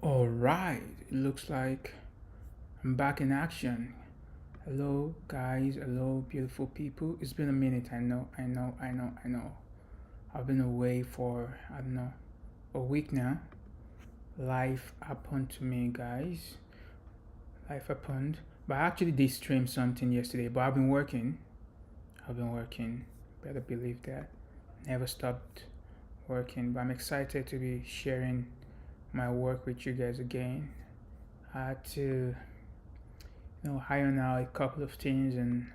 All right, it looks like I'm back in action. Hello, guys. Hello, beautiful people. It's been a minute. I know. I've been away for, I don't know, a week now. Life happened to me, guys. Life happened. But I actually did stream something yesterday, but I've been working. I've been working. Better believe that. Never stopped working, but I'm excited to be sharing my work with you guys again. I had to iron out a couple of things and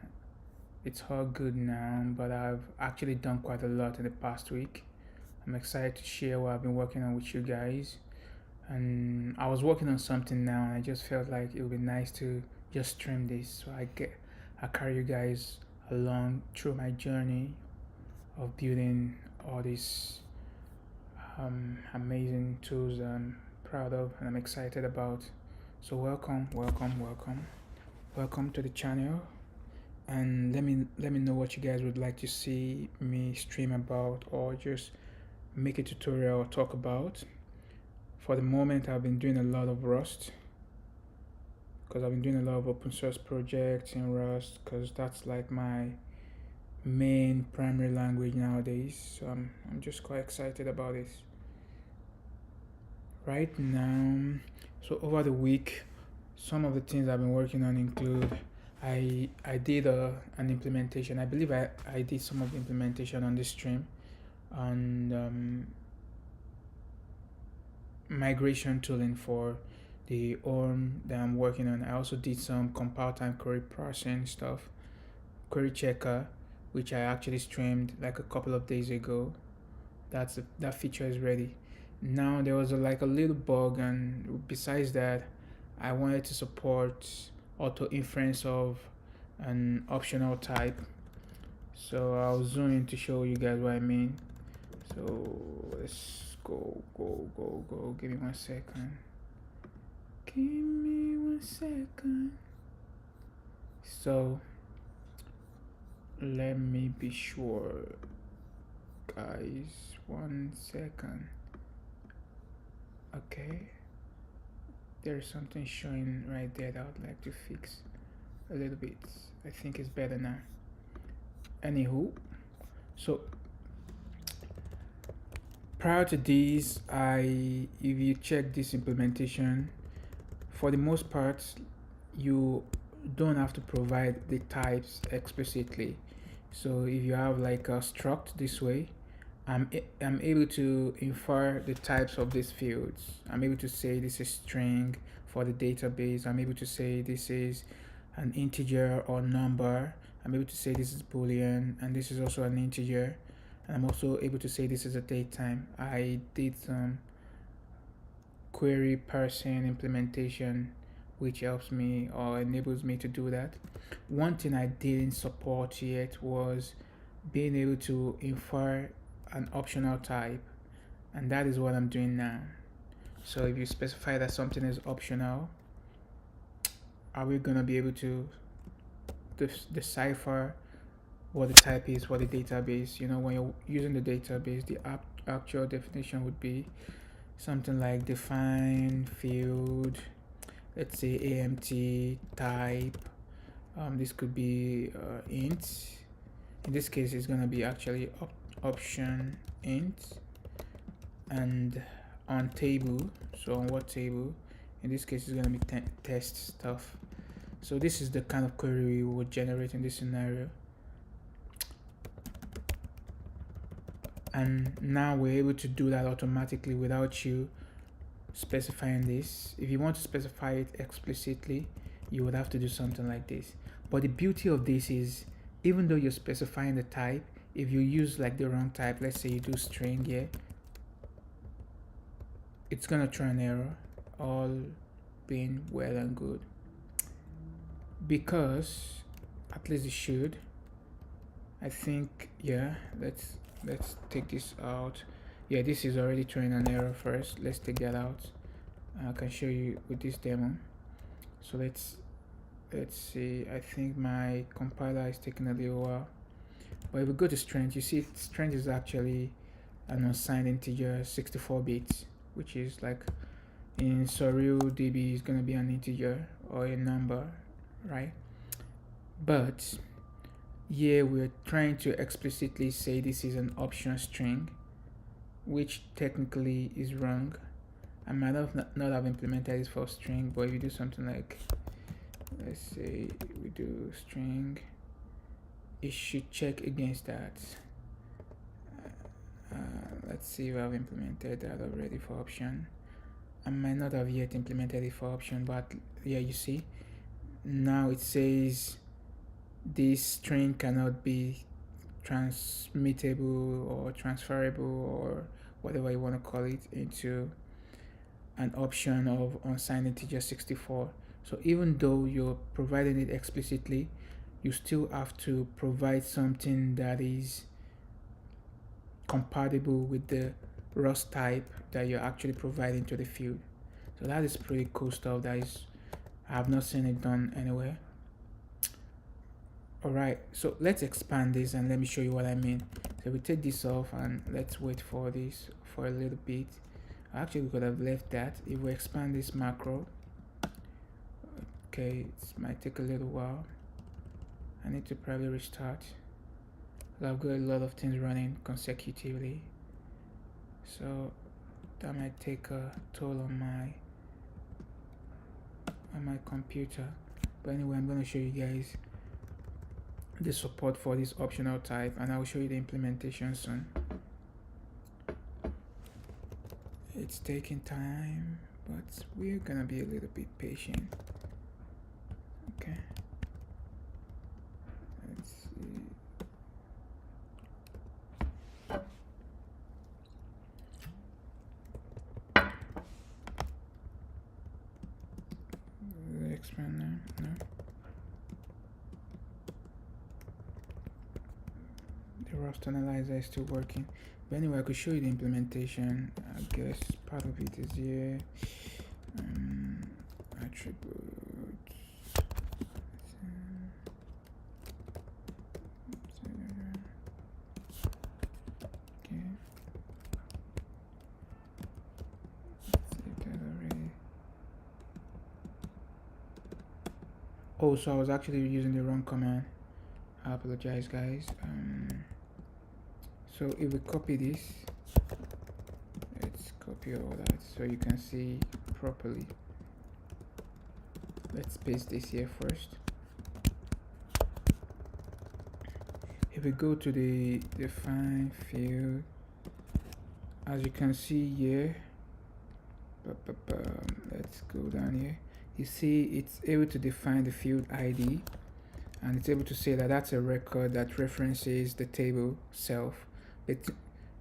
it's all good now, but I've actually done quite a lot in the past week. I'm excited to share what I've been working on with you guys. And I was working on something now and I just felt like it would be nice to just stream this so I carry you guys along through my journey of building all these amazing tools that I'm proud of and I'm excited about. So welcome to the channel, and let me know what you guys would like to see me stream about or just make a tutorial or talk about. For the moment, I've been doing a lot of Rust because I've been doing a lot of open source projects in Rust because that's like my main primary language nowadays. So I'm just quite excited about this right now. So over the week, some of the things I've been working on include I did an implementation. I believe I did some of the implementation on this stream, and migration tooling for the ORM that I'm working on. I also did some compile time query parsing stuff, query checker, which I actually streamed like a couple of days ago. That feature is ready. Now there was like a little bug, and besides that, I wanted to support auto inference of an optional type. So I'll zoom in to show you guys what I mean. So let's go. Give me 1 second. Give me 1 second. So let me be sure, guys. 1 second. Okay. There's something showing right there that I would like to fix a little bit. I think it's better now. Anywho, so prior to this, if you check this implementation, for the most part, you don't have to provide the types explicitly. So if you have like a struct this way, I'm able to infer the types of these fields. I'm able to say this is string for the database. I'm able to say this is an integer or number. I'm able to say this is boolean and this is also an integer. And I'm also able to say this is a datetime. I did some query parsing implementation which helps me or enables me to do that. One thing I didn't support yet was being able to infer an optional type, and that is what I'm doing now. So if you specify that something is optional, are we gonna be able to decipher what the type is for the database? When you're using the database, the actual definition would be something like define field, let's say AMT type. This could be int. In this case, it's gonna be actually option int, and on table. So on what table? In this case, it's gonna be test stuff. So this is the kind of query we would generate in this scenario. And now we're able to do that automatically without you specifying this. If you want to specify it explicitly, you would have to do something like this. But the beauty of this is, even though you're specifying the type, if you use like the wrong type, let's say you do string here, it's gonna throw an error, all being well and good, because at least it should. I think, yeah, let's take this out. Yeah, this is already throwing an error first. Let's take that out. I can show you with this demo. So let's see. I think my compiler is taking a little while. But if we go to strength, you see strength is actually an unsigned integer, 64 bits, which is like in surreal db is going to be an integer or a number, right? But here we're trying to explicitly say this is an option string, which technically is wrong. I might have not have implemented this for string, but if you do something like, let's say we do string, it should check against that. Let's see if I've implemented that already for option. I might not have yet implemented it for option, but yeah, you see now it says this string cannot be transmittable or transferable or whatever you want to call it into an option of unsigned integer 64. So even though you're providing it explicitly, you still have to provide something that is compatible with the Rust type that you're actually providing to the field. So that is pretty cool stuff. That is, I have not seen it done anywhere. Alright, so let's expand this and let me show you what I mean. So we take this off and let's wait for this for a little bit. Actually, we could have left that. If we expand this macro, okay, it might take a little while. I need to probably restart. I've got a lot of things running consecutively, so that might take a toll on my computer. But anyway, I'm going to show you guys the support for this optional type, and I'll show you the implementation soon. It's taking time, but we're gonna be a little bit patient. Okay, let's see. Expand now. No. The Rust analyzer is still working. But anyway, I could show you the implementation. I guess part of it is here. Attributes. Okay. Save that already. Oh, so I was actually using the wrong command. I apologize, guys. So if we copy this, let's copy all that so you can see properly. Let's paste this here first. If we go to the define field, as you can see here, let's go down here. You see it's able to define the field ID, and it's able to say that that's a record that references the table self.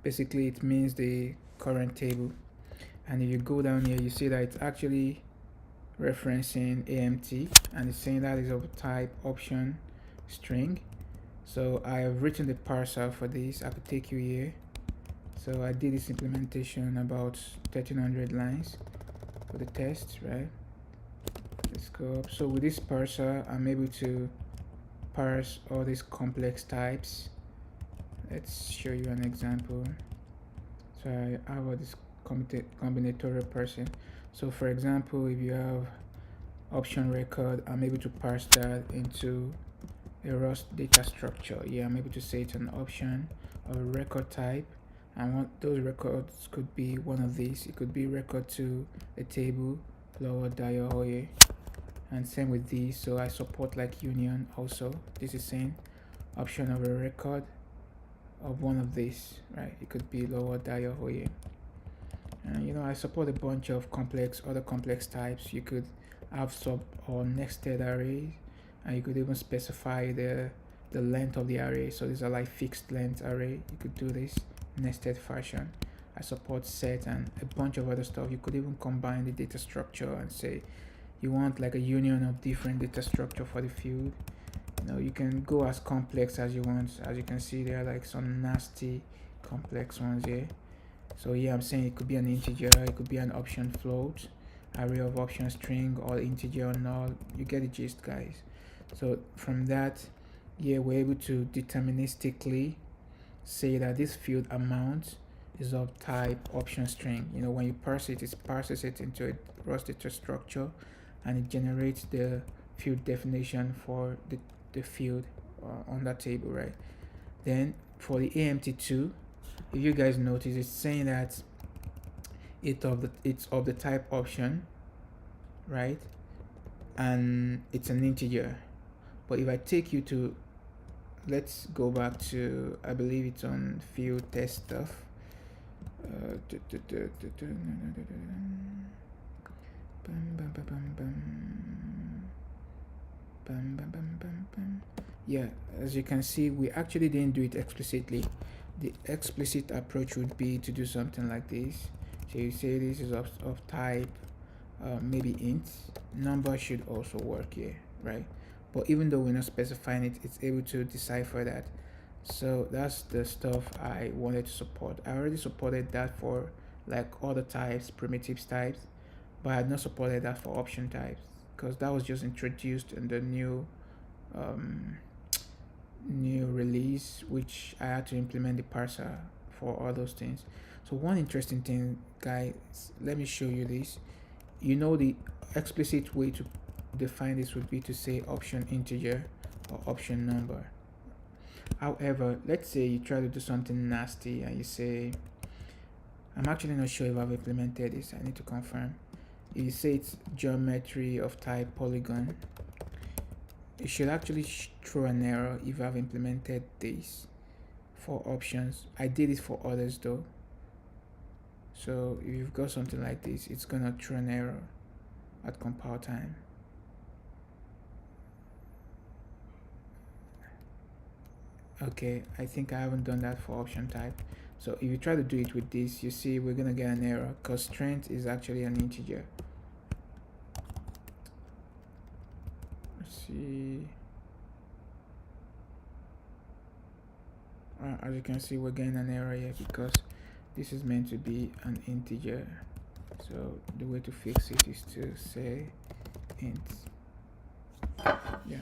Basically it means the current table. And if you go down here, you see that it's actually referencing AMT, and it's saying that is of type option string. So I have written the parser for this. I could take you here. So I did this implementation about 1300 lines for the test, right? Let's go up. So with this parser, I'm able to parse all these complex types. Let's show you an example. So I have this combinatorial parsing. So for example, if you have option record, I'm able to parse that into a Rust data structure. Yeah, I'm able to say it's an option of a record type, and those records could be one of these. It could be record to a table, lower Dayohoye, and same with these. So I support like union also. This is saying option of a record of one of these, right? It could be lower Dayohoye. And you know, I support a bunch of other complex types. You could have sub or nested arrays, and you could even specify the length of the array. So these are like fixed length array. You could do this nested fashion. I support set and a bunch of other stuff. You could even combine the data structure and say you want like a union of different data structure for the field. You know, you can go as complex as you want. As you can see, there are like some nasty complex ones here. So yeah, I'm saying it could be an integer, it could be an option float, array of option string, or integer or null. You get the gist, guys. So from that, yeah, we're able to deterministically say that this field amount is of type option string. You know, when you parse it, it parses it into a raw data structure, and it generates the field definition for the field on that table, right? Then for the AMT2, if you guys notice, it's saying that it's of the type option, right? And it's an integer. But if I take you to, let's go back to, I believe it's on field test stuff. Yeah, as you can see, we actually didn't do it explicitly. The explicit approach would be to do something like this. So you say this is of type maybe int. Number should also work here, right? But even though we're not specifying it, it's able to decipher that. So that's the stuff I wanted to support. I already supported that for like other types, primitives types, but I had not supported that for option types because that was just introduced in the um, new release, which I had to implement the parser for all those things. So one interesting thing, guys, let me show you this. You know, the explicit way to define this would be to say option integer or option number. However, let's say you try to do something nasty and you say, I'm actually not sure if I've implemented this, I need to confirm. If you say it's geometry of type polygon, it should actually throw an error if I've implemented this for options. I did it for others though. So if you've got something like this, it's gonna throw an error at compile time. Okay, I think I haven't done that for option type. So if you try to do it with this, you see we're gonna get an error because strength is actually an integer. Let's see. As you can see, we're getting an error here because this is meant to be an integer. So the way to fix it is to say int. Yeah.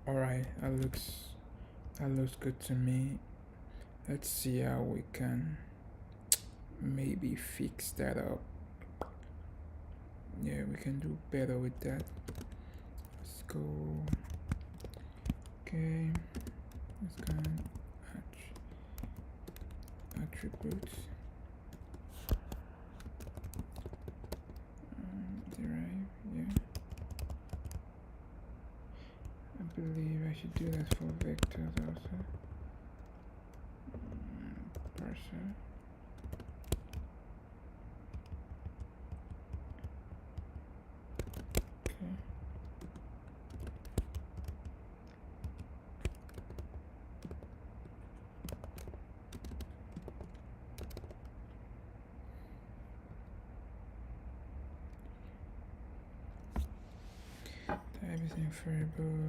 Alright, that looks good to me. Let's see how we can maybe fix that up. Yeah, we can do better with that. Let's go. Okay, let's go attributes. Derive, yeah. I believe I should do that for vectors also. Parser. Okay. Type is inferable.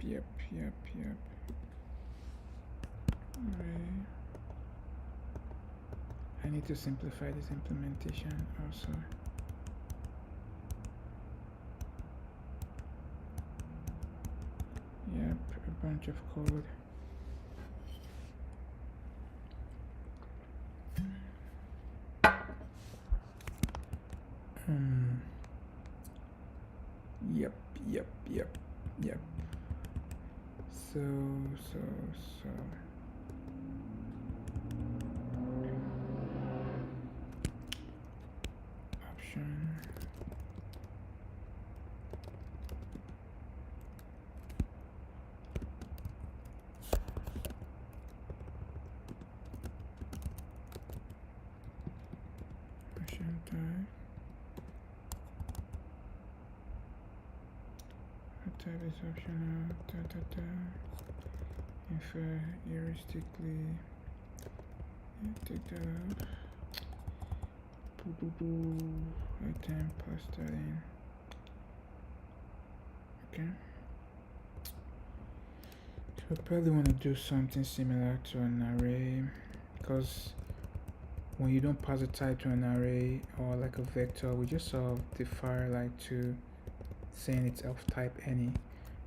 Yep. Right. I need to simplify this implementation also. Yep, a bunch of code. Yep. So option. Option type. Type is optional. Infer heuristically. Take that out. Item, pass that in. Okay. So I probably want to do something similar to an array because when you don't pass a type to an array or like a vector, we just sort of defer like to saying it's of type any,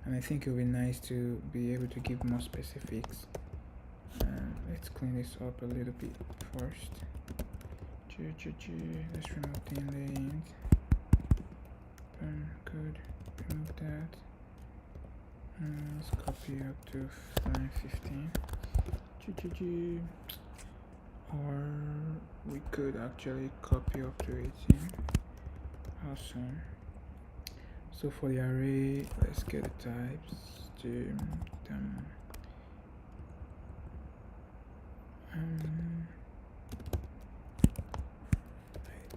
and I think it would be nice to be able to give more specifics. Let's clean this up a little bit first. Let's remove the inline. Good. Remove that. Let's copy up to line 15. Or we could actually copy up to 18. Awesome. So for the array, let's get the types.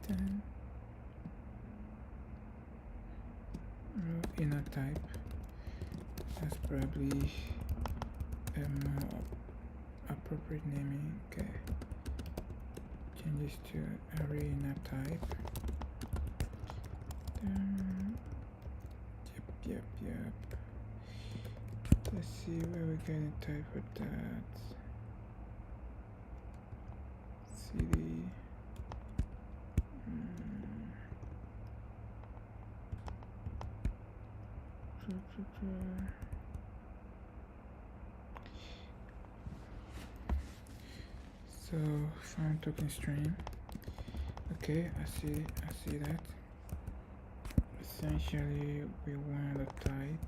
Item. Inner type. That's probably a more appropriate naming. Okay. Change this to array inner type. Yep. Let's see where we're getting type for that. CD. So found token string. Okay, I see that. Essentially we want a type,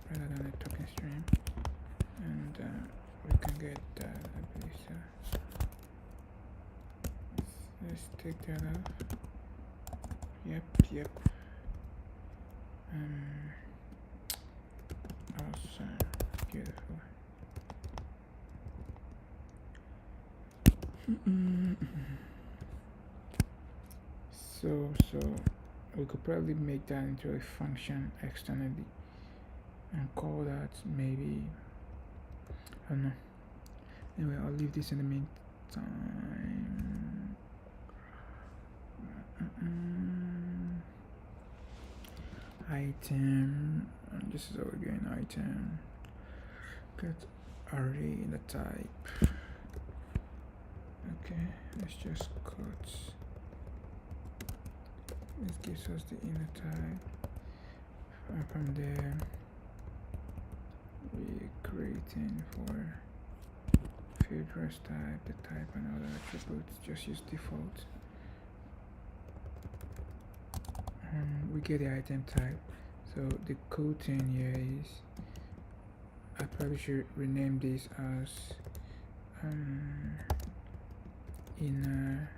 rather than a token string, and we can get that, I believe so. Let's take that off. Yep. Awesome, beautiful. So we could probably make that into a function externally and call that maybe, I don't know. Anyway, I'll leave this in the meantime. Item, and this is how we're getting item. Get array in the type. Okay, let's just cut. This gives us the inner type, and from there we're creating for field dress type, the type and other attributes. Just use default. We get the item type. So the cool thing here is I probably should rename this as inner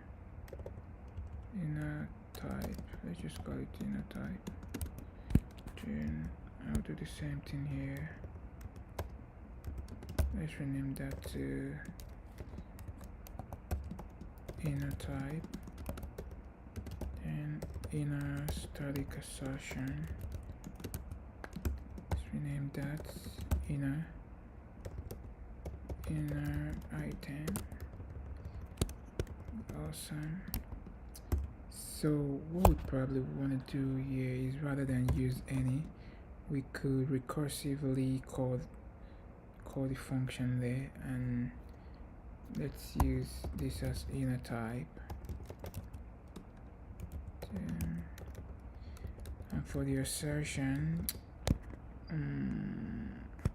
type. Let's just call it inner type. Then I'll do the same thing here. Let's rename that to inner type. Then inner static assertion. Let's rename that inner item. Awesome. So what we probably want to do here is, rather than use any, we could recursively call the function there, and let's use this as inner type. And for the assertion,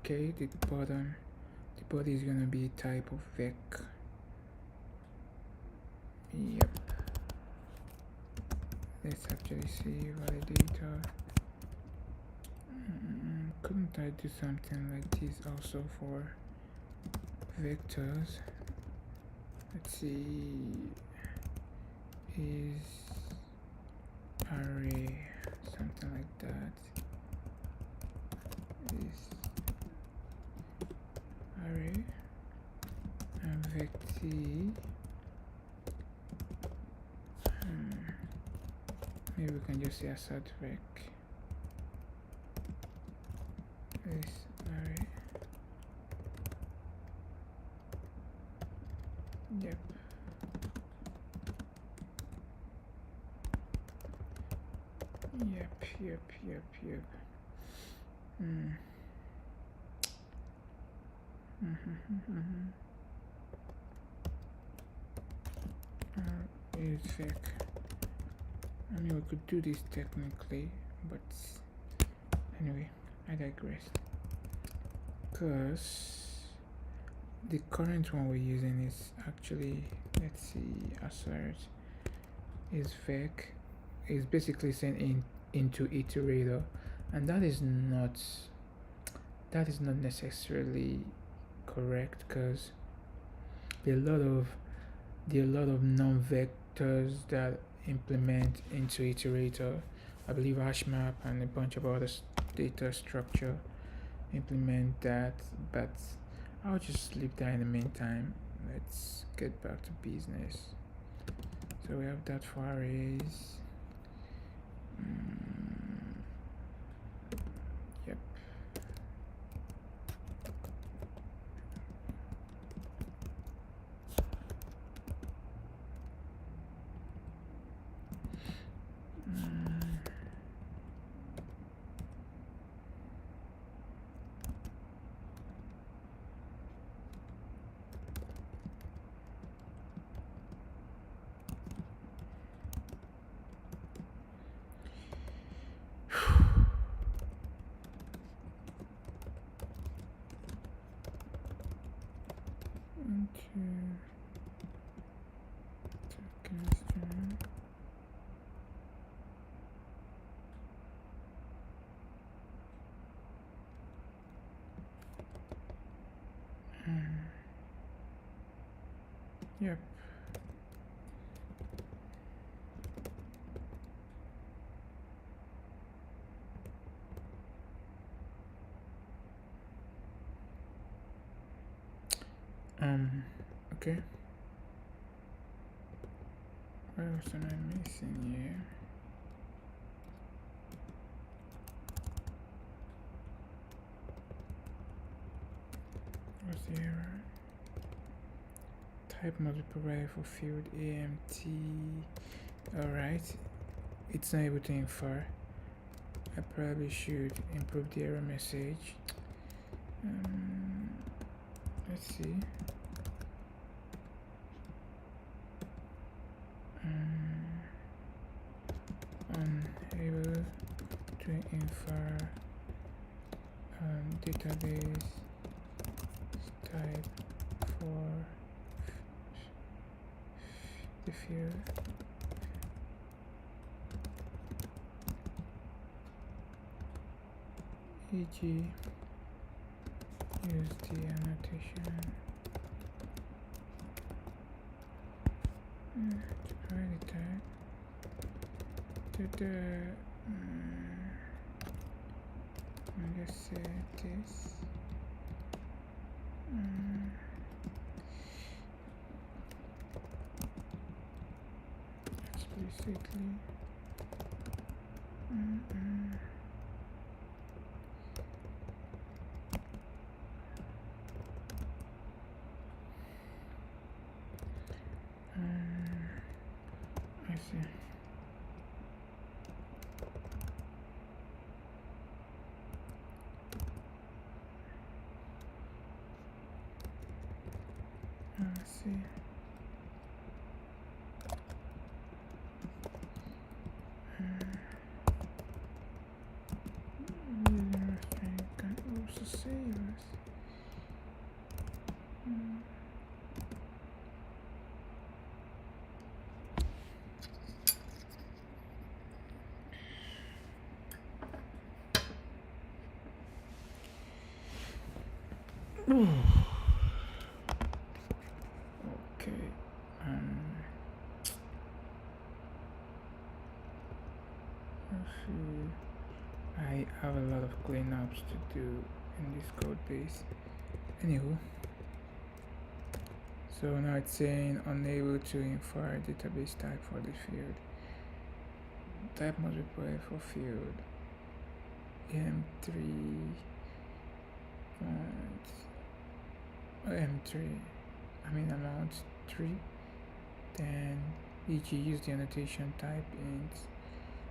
okay, the body is gonna be type of vec. Yep. Let's actually see validator. Couldn't I do something like this also for vectors? Let's see. Is array something like that? Is array and vecti. Maybe we can just say assert vec. Is array. Yep. it's fake. I mean, we could do this technically, but anyway, I digress. Because the current one we're using is actually, let's see, assert is fake. It's basically saying into iterator, and that is not necessarily correct, because there are a lot of non-vectors that implement into iterator. I believe hashmap and a bunch of other data structure implement that, but I'll just leave that in the meantime. Let's get back to business. So we have that for arrays. Yep. Yep. Okay. What else am I missing here? What's the error? Type must be provided for field AMT. Alright. It's not able to infer. I probably should improve the error message. Let's see. Unable to infer database type for the field. E.g. use the annotation to provide the type to the let's say this explicitly I see. I see. Refactoring can also save us. Okay. Let's see. I have a lot of cleanups to do in this code base. Anywho, so now it's saying unable to infer database type for the field. Type must be provided for field M3 amount 3, then e.g. use the annotation type int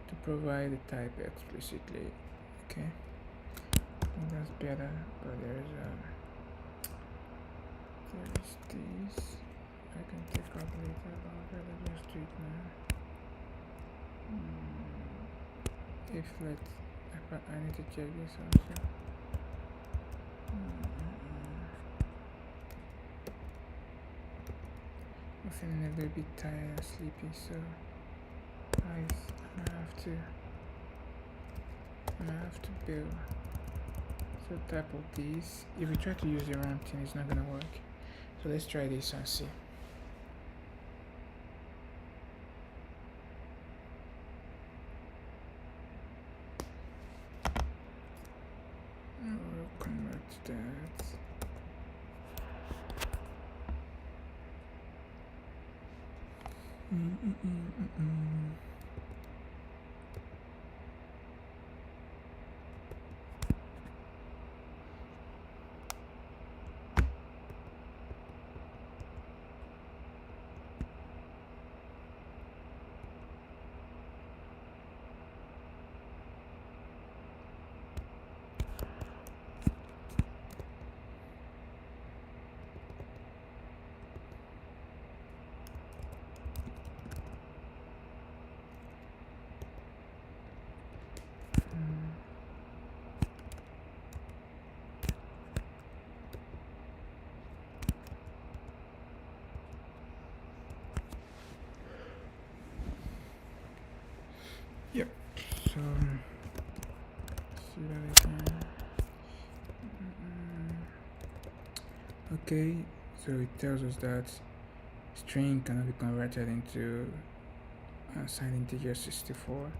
to provide the type explicitly. Okay, I think that's better, but there is this I can take up later, but I'd rather just do it now. if I need to check this also. I'm feeling a little bit tired and sleepy, so guys, I'm gonna have to build some type of this. If we try to use the wrong thing, it's not gonna work. So let's try this and see. We'll convert that. Yep. So see that again. Okay. So it tells us that string cannot be converted into signed integer 64.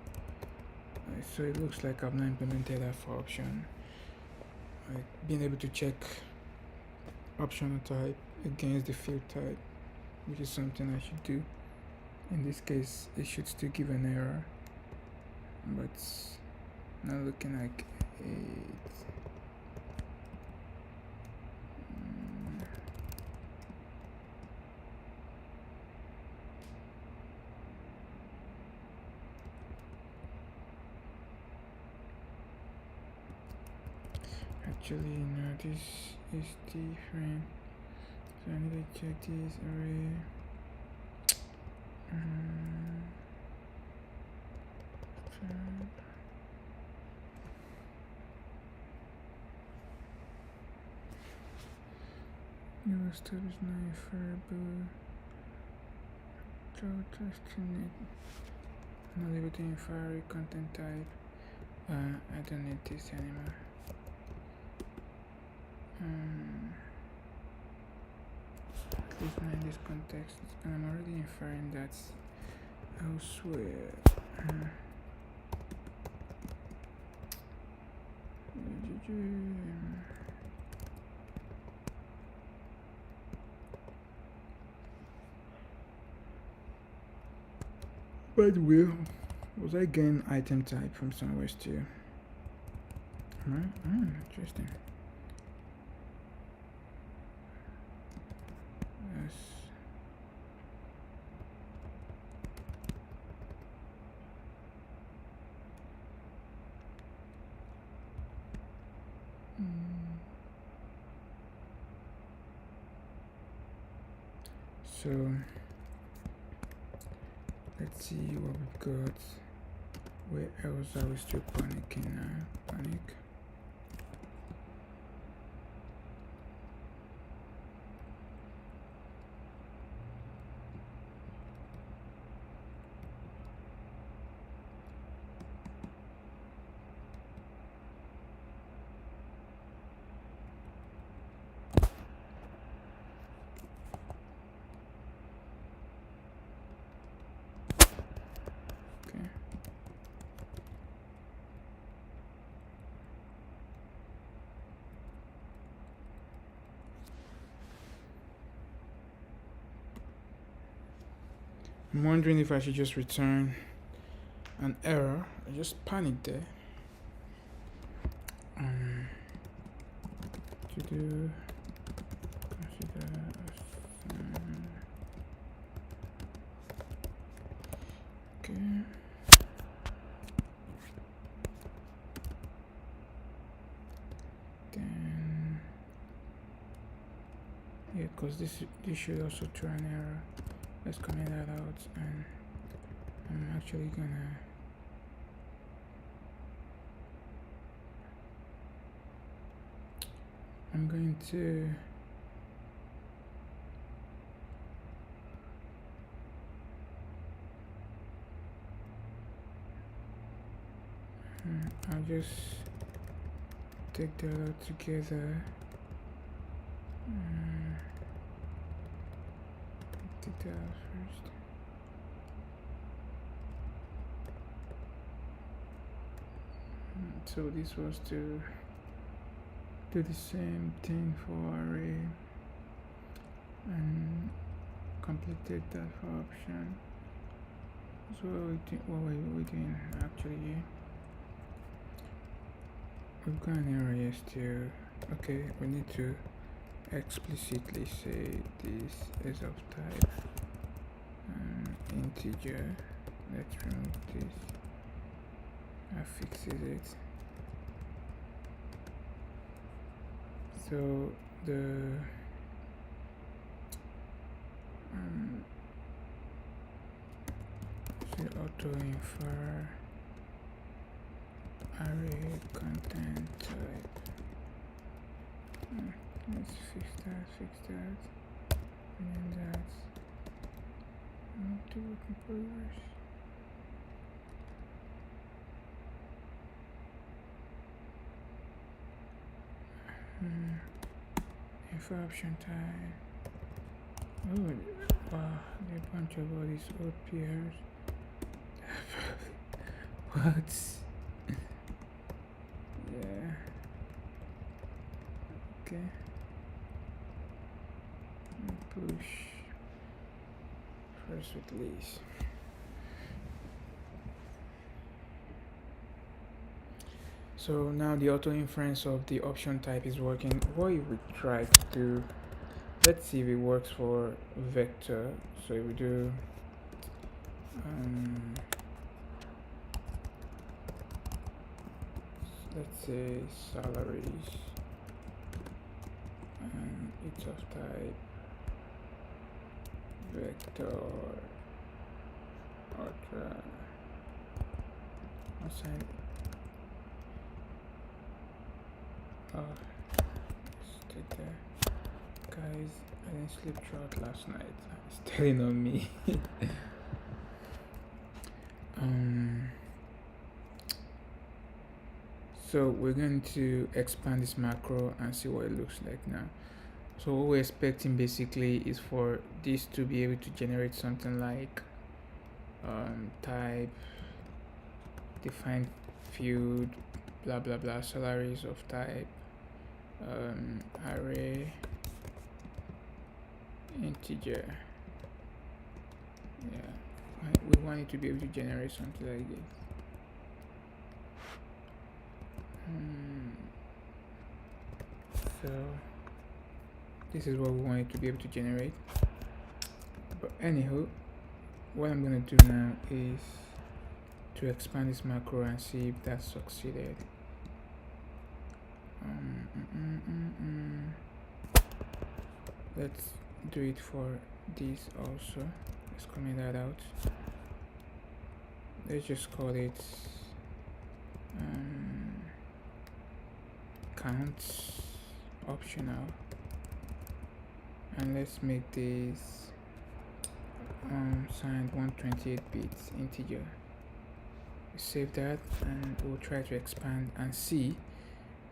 So it looks like I've not implemented that for option. Like being able to check optional type against the field type, which is something I should do. In this case, it should still give an error, but not looking like it. Actually, no, this is different. So I need to check this array. New step is not inferable. Draw testing it. Not able to infer content type. I don't need this anymore. At least not in this context, and I'm already inferring that elsewhere. By the way, was I getting item type from somewhere still? Right? Interesting. Yes. So let's see what we've got. Where else are we still panicking now? Panic. I'm wondering if I should just return an error. I just panicked there. To do consider okay. Then yeah, because this should also throw an error. Let's comment that out, and I'm actually gonna I'm going to I'll just take that all together. Take that out first. So this was to do the same thing for array and completed that for option. So what we're doing actually, we've got an array still. Okay, we need to explicitly say this is of type integer. Let's remove this. That fixes it. So the auto infer array content type. Let's fix that, and then that. Not to work in progress. Infer option type. Oh, wow, there are a bunch of all these old peers. What? Yeah. Okay. Push first with lease. So now the auto inference of the option type is working. What if we try to do, let's see if it works for vector. So if we do let's say salaries, and it's of type vector ultra assign. Let's take that. Guys, I didn't sleep throughout last night. It's telling on me. So we're going to expand this macro and see what it looks like now. So what we're expecting basically is for this to be able to generate something like type define field blah blah blah salaries of type array integer. Yeah, we want it to be able to generate something like this. So this is what we want it to be able to generate. But anywho, what I'm gonna do now is to expand this macro and see if that succeeded. Let's do it for this also. Let's comment that out. Let's just call it count optional, and let's make this signed 128 bits integer. Save that and we'll try to expand and see.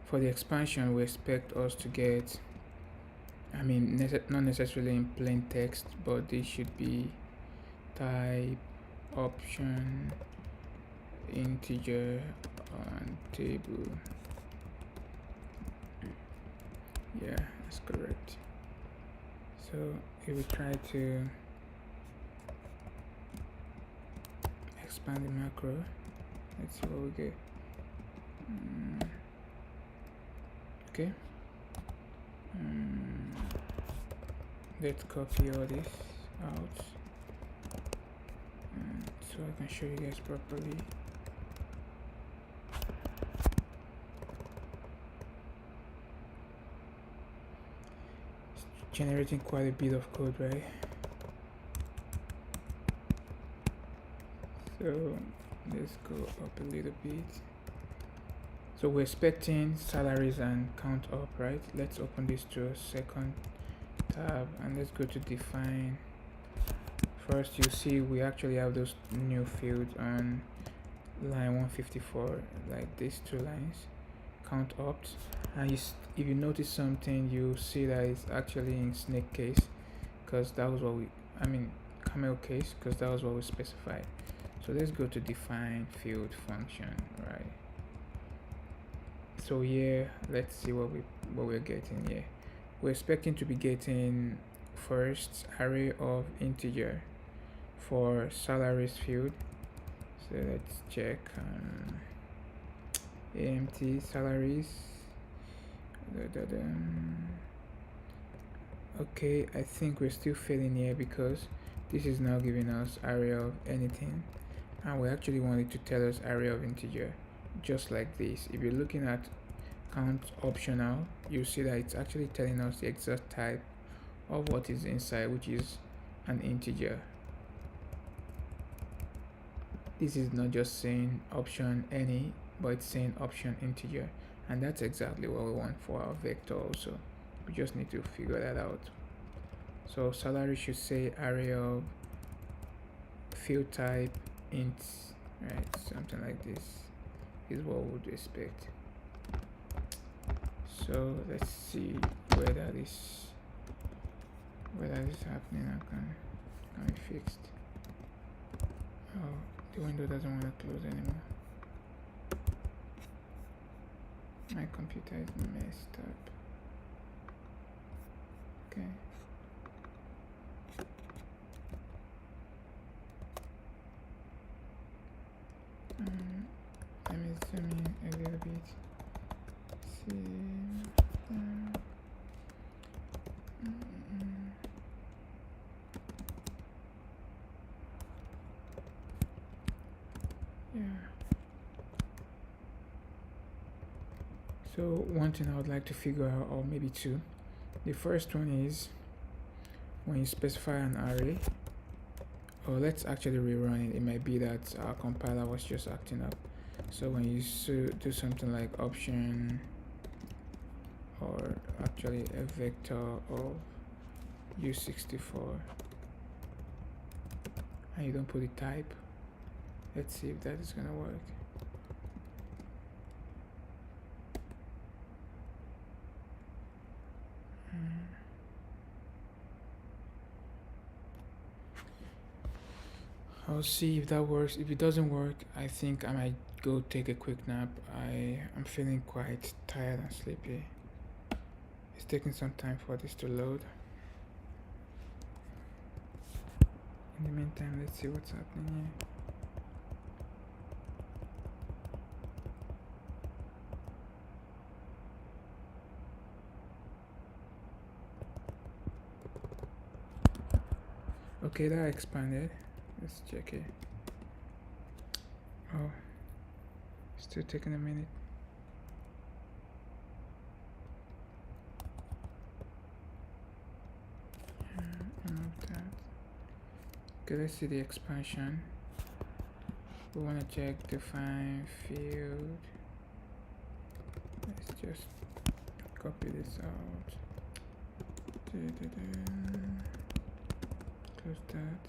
For the expansion, we expect us to get, I mean, not necessarily in plain text, but this should be type option integer on table. Yeah, that's correct. So if we try to expand the macro, let's see what we get. Okay. Let's copy all this out so I can show you guys properly. It's generating quite a bit of code, right? So let's go up a little bit. So we're expecting salaries and count up, right? Let's open this to a second tab and let's go to define. First, you see we actually have those new fields on line 154, like these two lines, count opt. And if you notice something, you see that it's actually in snake case, because that was what camel case, because that was what we specified. So let's go to define field function, right? So here, let's see what we're getting here. We're expecting to be getting first array of integer for salaries field. So let's check AMT salaries. Okay, I think we're still failing here because this is now giving us array of anything, and we actually want it to tell us array of integer, just like this. If you're looking at count optional, you see that it's actually telling us the exact type of what is inside, which is an integer. This is not just saying option any, but it's saying option integer, and that's exactly what we want for our vector also. We just need to figure that out. So salary should say array of field type int, right? Something like this is what we would expect. So let's see whether this is happening. Can be fixed. Oh, the window doesn't want to close anymore. My computer is messed up. Okay. Let me zoom in a little bit. See. Yeah. So one thing I would like to figure out, or maybe two. The first one is when you specify an array, or let's actually rerun it. It might be that our compiler was just acting up. So when you do something like option, or actually a vector of U64, and you don't put the type, let's see if that is gonna work. I'll see if that works. If it doesn't work, I think I might go take a quick nap. I'm feeling quite tired and sleepy. It's taking some time for this to load. In the meantime, let's see what's happening here. Okay, that expanded. Let's check it. Oh, still taking a minute. Okay, let's see the expansion. We want to check define field. Let's just copy this out. Close that.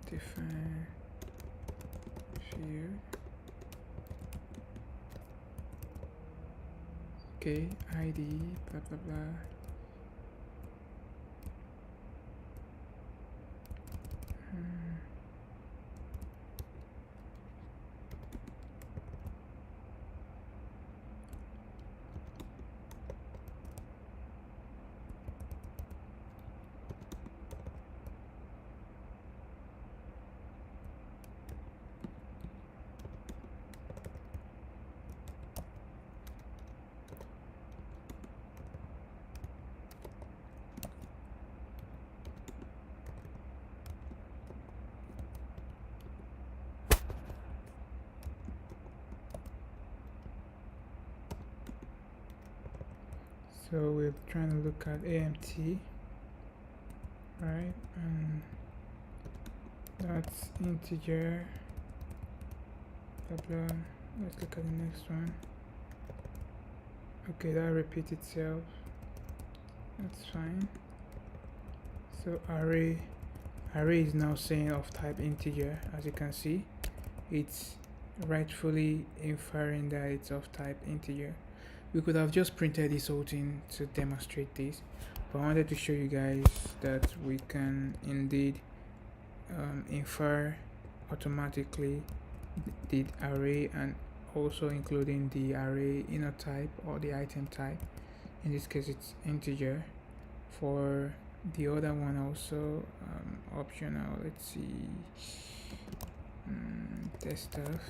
Define field. Okay, ID, blah blah blah. So we're trying to look at AMT, right? And that's integer blah blah. Let's look at the next one. Okay, that repeats itself. That's fine. So array is now saying of type integer. As you can see, it's rightfully inferring that it's of type integer. We could have just printed this whole thing to demonstrate this, but I wanted to show you guys that we can indeed infer automatically the array, and also including the array inner type or the item type. In this case it's integer. For the other one also optional. Let's see, test stuff.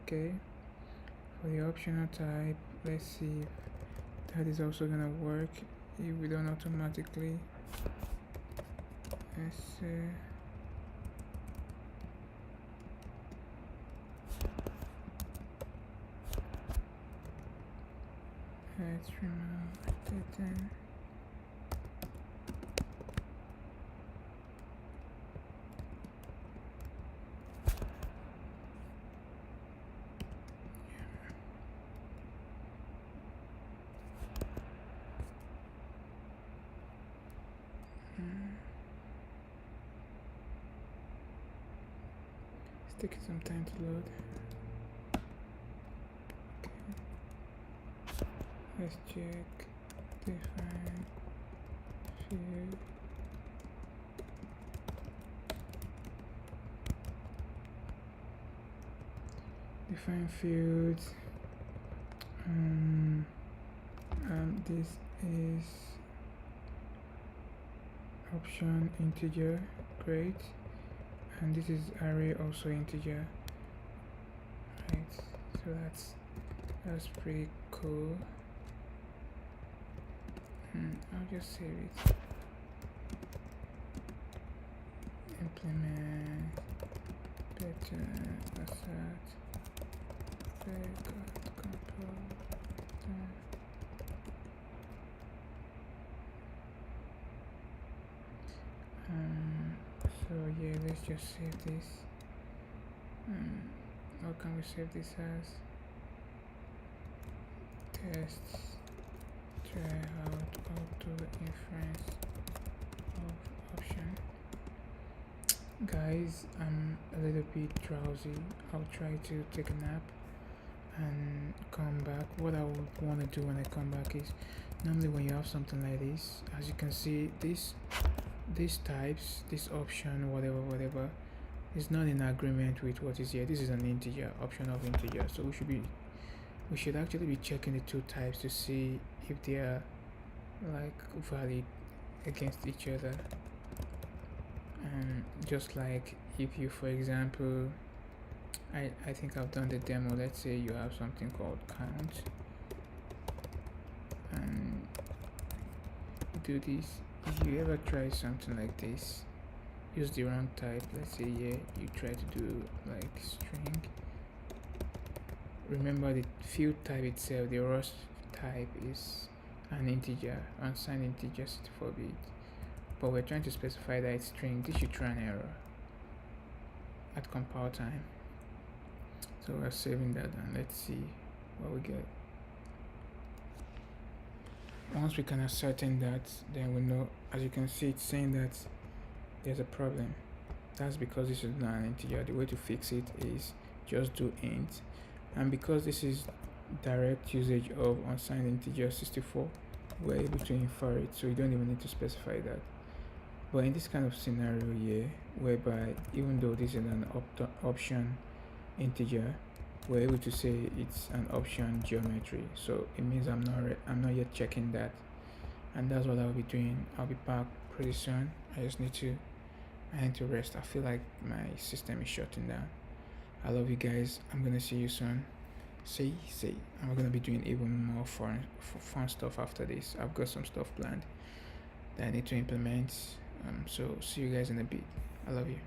Okay, for the optional type, let's see if that is also gonna work. If we don't automatically, let's see. Let's remove that then. It's taking some time to load. Let's check define field. Define fields. This is option integer, great, and this is array also integer, right? So that's pretty cool. I'll just save it. Implement better assert record control. So yeah, let's just save this. What can we save this as? Tests. Try out auto inference of option. Guys, I'm a little bit drowsy. I'll try to take a nap and come back. What I would want to do when I come back is, normally when you have something like this, as you can see, these types, this option, whatever is not in agreement with what is here. This is an integer, option of integer, so we should actually be checking the two types to see if they are like valid against each other. And just like if you, for example, I think I've done the demo. Let's say you have something called count and do this. If you ever try something like this, use the wrong type. Let's say you try to do like string. Remember the field type itself, the raw type is an integer, unsigned integer 64-bit, but we're trying to specify that it's string. This should throw an error at compile time. So we're saving that and let's see what we get. Once we can ascertain that, then we know, as you can see, it's saying that there's a problem. That's because this is not an integer. The way to fix it is just do int, and because this is direct usage of unsigned integer 64, we're able to infer it, so you don't even need to specify that. But in this kind of scenario here, whereby even though this is an option integer, we're able to say it's an option geometry, so it means I'm not yet checking that, and that's what I'll be doing. I'll be back pretty soon. I need to rest. I feel like my system is shutting down. I love you guys. I'm gonna see you soon. See, I'm gonna be doing even more fun stuff after this. I've got some stuff planned that I need to implement. So see you guys in a bit. I love you.